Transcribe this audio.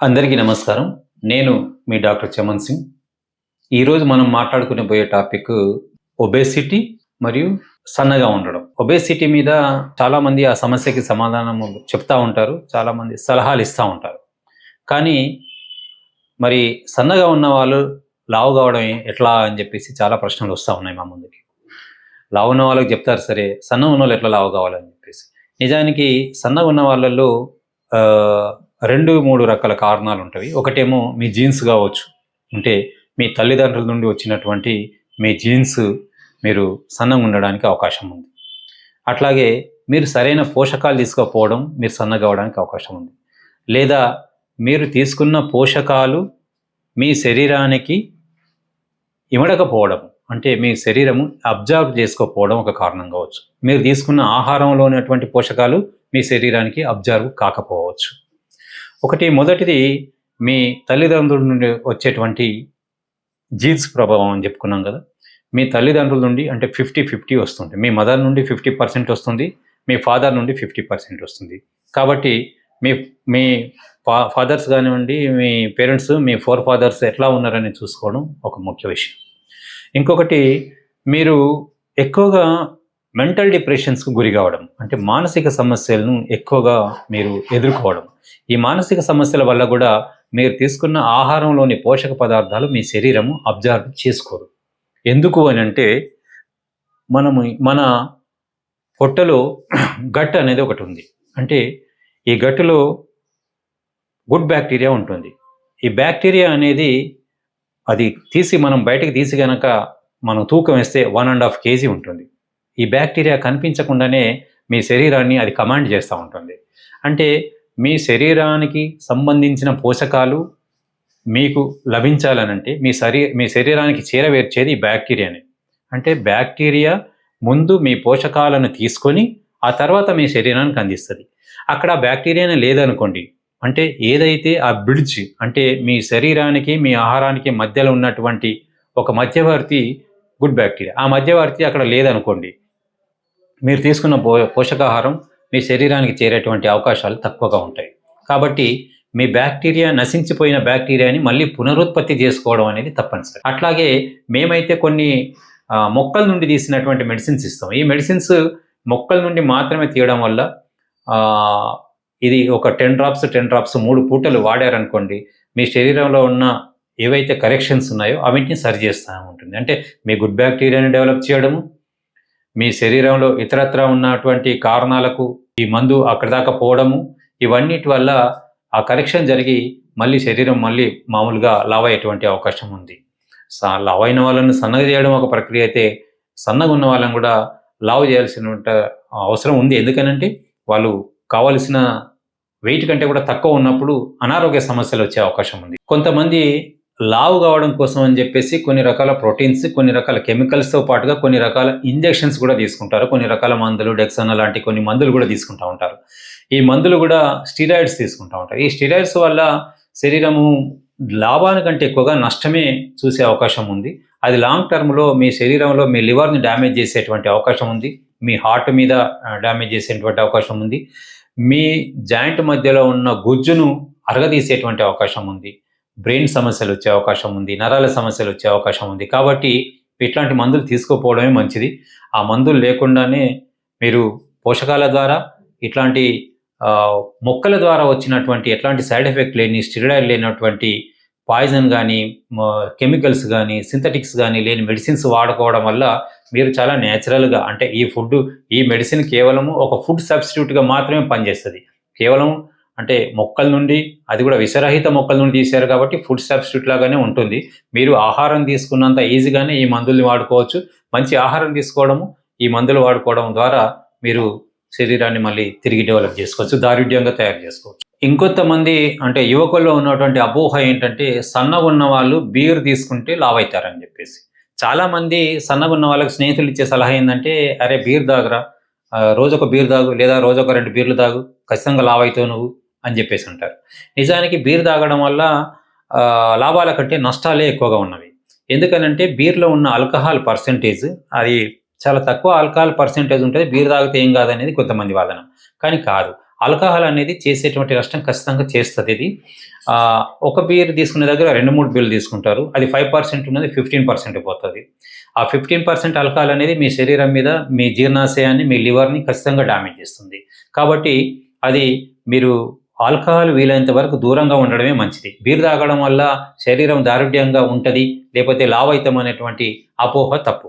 అందరికీ నమస్కారం. నేను మీ డాక్టర్ చమన్ సింగ్. ఈరోజు మనం మాట్లాడుకునే టాపిక్ ఒబేసిటీ మరియు సన్నగా ఉండడం. ఒబేసిటీ మీద చాలామంది ఆ సమస్యకి సమాధానం చెప్తా ఉంటారు. చాలామంది సలహాలు ఇస్తూ ఉంటారు. కానీ మరి సన్నగా ఉన్న వాళ్ళు లావు కావడం ఎట్లా అని చెప్పేసి చాలా ప్రశ్నలు వస్తూ ఉన్నాయి మా ముందుకి. లావు ఉన్న వాళ్ళకి చెప్తారు సరే, సన్నగా ఉన్న వాళ్ళు ఎట్లా లావు కావాలని చెప్పేసి. నిజానికి సన్నగా ఉన్న వాళ్ళల్లో 2-3 రకాల కారణాలు ఉంటవి. ఒకటేమో మీ జీన్స్ కావచ్చు. అంటే మీ తల్లిదండ్రుల నుండి వచ్చినటువంటి మీ జీన్స్ మీరు సన్నగా ఉండడానికి అవకాశం ఉంది. అట్లాగే మీరు సరైన పోషకాలు తీసుకోకపోవడం మీరు సన్నగా అవ్వడానికి అవకాశం ఉంది. లేదా మీరు తీసుకున్న పోషకాలు మీ శరీరానికి ఇమడకపోవడం, అంటే మీ శరీరము అబ్జర్వ్ చేసుకోకపోవడం ఒక కారణం కావచ్చు. మీరు తీసుకున్న ఆహారంలో ఉన్నటువంటి పోషకాలు మీ శరీరానికి అబ్జర్వ్ కాకపోవచ్చు. మొదటిది మీ తల్లిదండ్రుల నుండి వచ్చేటువంటి జీన్స్ ప్రభావం అని చెప్పుకున్నాం కదా. మీ తల్లిదండ్రుల నుండి అంటే 50-50 వస్తుంది. మీ మదర్ నుండి 50% వస్తుంది, మీ ఫాదర్ నుండి 50% వస్తుంది. కాబట్టి మీ మీ ఫాదర్స్ కానివ్వండి, మీ పేరెంట్స్, మీ ఫోర్ ఫాదర్స్ ఎట్లా ఉన్నారని చూసుకోవడం ఒక ముఖ్య విషయం. ఇంకొకటి, మీరు ఎక్కువగా మెంటల్ డిప్రెషన్స్కు గురి కావడం, అంటే మానసిక సమస్యలను ఎక్కువగా మీరు ఎదుర్కోవడం. ఈ మానసిక సమస్యల వల్ల కూడా మీరు తీసుకున్న ఆహారంలోని పోషక పదార్థాలు మీ శరీరము అబ్జర్వ్ చేసుకోదు. ఎందుకు అని అంటే, మన పొట్టలో గట్ అనేది ఒకటి ఉంది. అంటే ఈ గట్టులో గుడ్ బ్యాక్టీరియా ఉంటుంది. ఈ బ్యాక్టీరియా అనేది అది మనం బయటకు తీసి కనుక మనం తూకం వేస్తే 1.5 kg ఉంటుంది. ఈ బ్యాక్టీరియా కనిపించకుండానే మీ శరీరాన్ని అది కమాండ్ చేస్తూ ఉంటుంది. అంటే మీ శరీరానికి సంబంధించిన పోషకాలు మీకు లభించాలనంటే మీ శరీరానికి చేరవేర్చేది ఈ బ్యాక్టీరియాని. అంటే బ్యాక్టీరియా ముందు మీ పోషకాలను తీసుకొని ఆ తర్వాత మీ శరీరానికి అందిస్తుంది. అక్కడ బ్యాక్టీరియానే లేదనుకోండి, అంటే ఏదైతే ఆ బ్రిడ్జ్, అంటే మీ శరీరానికి మీ ఆహారానికి మధ్యలో ఉన్నటువంటి ఒక మధ్యవర్తి గుడ్ బ్యాక్టీరియా, ఆ మధ్యవర్తి అక్కడ లేదనుకోండి, మీరు తీసుకున్న పోషకాహారం మీ శరీరానికి చేరేటువంటి అవకాశాలు తక్కువగా ఉంటాయి. కాబట్టి మీ బ్యాక్టీరియా, నశించిపోయిన బ్యాక్టీరియాని మళ్ళీ పునరుత్పత్తి చేసుకోవడం అనేది తప్పనిసరి. అట్లాగే మేమైతే కొన్ని మొక్కల నుండి తీసినటువంటి మెడిసిన్స్ ఇస్తాం. ఈ మెడిసిన్స్ మొక్కల నుండి మాత్రమే తీయడం వల్ల ఇది ఒక 10 drops 3 పూటలు వాడారనుకోండి, మీ శరీరంలో ఉన్న ఏవైతే కరెక్షన్స్ ఉన్నాయో అవిటిని సరి చేస్తూ ఉంటుంది. అంటే మీ గుడ్ బ్యాక్టీరియాని డెవలప్ చేయడము, మీ శరీరంలో ఇతరత్ర ఉన్నటువంటి కారణాలకు ఈ మందు అక్కడి దాకా పోవడము, ఇవన్నిటి వల్ల ఆ కరెక్షన్ జరిగి మళ్ళీ శరీరం మళ్ళీ మామూలుగా లావ్ అయ్యేటువంటి అవకాశం ఉంది. లావ్ అయిన వాళ్ళను సన్నగా చేయడం ఒక ప్రక్రియ అయితే, సన్నగా ఉన్న వాళ్ళని కూడా లావ్ చేయాల్సిన అవసరం ఉంది. ఎందుకనంటే వాళ్ళు కావలసిన వెయిట్ కంటే కూడా తక్కువ ఉన్నప్పుడు అనారోగ్య సమస్యలు వచ్చే అవకాశం ఉంది. కొంతమంది లావు కావడం కోసం అని చెప్పేసి కొన్ని రకాల ప్రోటీన్స్, కొన్ని రకాల కెమికల్స్తో పాటుగా కొన్ని రకాల ఇంజెక్షన్స్ కూడా తీసుకుంటారు. కొన్ని రకాల మందులు, డెక్సానా లాంటి కొన్ని మందులు కూడా తీసుకుంటూ ఉంటారు. ఈ మందులు కూడా స్టీరాయిడ్స్ తీసుకుంటూ ఉంటారు. ఈ స్టీరాయిడ్స్ వల్ల శరీరము లాభానికంటే ఎక్కువగా నష్టమే చూసే అవకాశం ఉంది. అది లాంగ్ టర్మ్లో మీ శరీరంలో మీ లివర్ని డ్యామేజ్ చేసేటువంటి అవకాశం ఉంది. మీ హార్ట్ మీద డ్యామేజ్ చేసేటువంటి అవకాశం ఉంది. మీ జాయింట్ మధ్యలో ఉన్న గుజ్జును అరగదీసేటువంటి అవకాశం ఉంది. బ్రెయిన్ సమస్యలు వచ్చే అవకాశం ఉంది. నరాల సమస్యలు వచ్చే అవకాశం ఉంది. కాబట్టి ఇట్లాంటి మందులు తీసుకోకపోవడమే మంచిది. ఆ మందులు లేకుండానే మీరు పోషకాల ద్వారా, ఇట్లాంటి మొక్కల ద్వారా వచ్చినటువంటి ఎట్లాంటి సైడ్ ఎఫెక్ట్ లేని, స్టెరాయిడ్ లేనటువంటి పాయిజన్ కానీ, కెమికల్స్ కానీ, సింథటిక్స్ కానీ లేని మెడిసిన్స్ వాడుకోవడం వల్ల మీరు చాలా న్యాచురల్గా, అంటే ఈ మెడిసిన్ కేవలము ఒక ఫుడ్ సబ్స్టిట్యూట్గా మాత్రమే పనిచేస్తుంది. కేవలం అంటే మొక్కల నుండి, అది కూడా విషరహిత మొక్కల నుండి తీశారు కాబట్టి ఫుడ్ సబ్స్టిట్యూట్ లాగానే ఉంటుంది. మీరు ఆహారం తీసుకున్నంత ఈజీగానే ఈ మందుల్ని వాడుకోవచ్చు. మంచి ఆహారం తీసుకోవడము, ఈ మందులు వాడుకోవడం ద్వారా మీరు శరీరాన్ని మళ్ళీ తిరిగి డెవలప్ చేసుకోవచ్చు, దారుఢ్యంగా తయారు చేసుకోవచ్చు. ఇంకొంతమంది అంటే యువకుల్లో ఉన్నటువంటి అపోహ ఏంటంటే, సన్నగా ఉన్న వాళ్ళు బీర్ తీసుకుంటే లావ్ అవుతారని చెప్పేసి. చాలామంది సన్నగా ఉన్న వాళ్ళకి స్నేహితులు ఇచ్చే సలహా ఏంటంటే, అరే బీర్ తాగురా, రోజొక బీర్ తాగు, లేదా రోజొక 2 బీర్లు తాగు, ఖచ్చితంగా లావ్ అవుతావు నువ్వు అని చెప్పేసి అంటారు. నిజానికి బీర్ తాగడం వల్ల లాభాల కంటే నష్టాలే ఎక్కువగా ఉన్నవి. ఎందుకనంటే బీర్లో ఉన్న ఆల్కహాల్ పర్సెంటేజ్ అది చాలా తక్కువ ఆల్కహాల్ పర్సెంటేజ్ ఉంటుంది. బీర్ తాగితే ఏం కాదనేది కొంతమంది వాదన. కానీ కాదు, ఆల్కహాల్ అనేది చేసేటువంటి నష్టం ఖచ్చితంగా చేస్తుంది ఇది. ఒక బీర్ తీసుకునే దగ్గర 2-3 బీర్లు తీసుకుంటారు. అది 5% ఉన్నది 15% పోతుంది. ఆ 15% ఆల్కహాల్ అనేది మీ శరీరం మీద, మీ జీర్ణాశయాన్ని, మీ లివర్ని ఖచ్చితంగా డ్యామేజ్ చేస్తుంది. కాబట్టి అది మీరు ఆల్కహాల్ వీలైనంత వరకు దూరంగా ఉండడమే మంచిది. బీర్ తాగడం వల్ల శరీరం దారుఢ్యంగా ఉంటుంది, లేకపోతే లావైతం అనేటువంటి అపోహ తప్పు.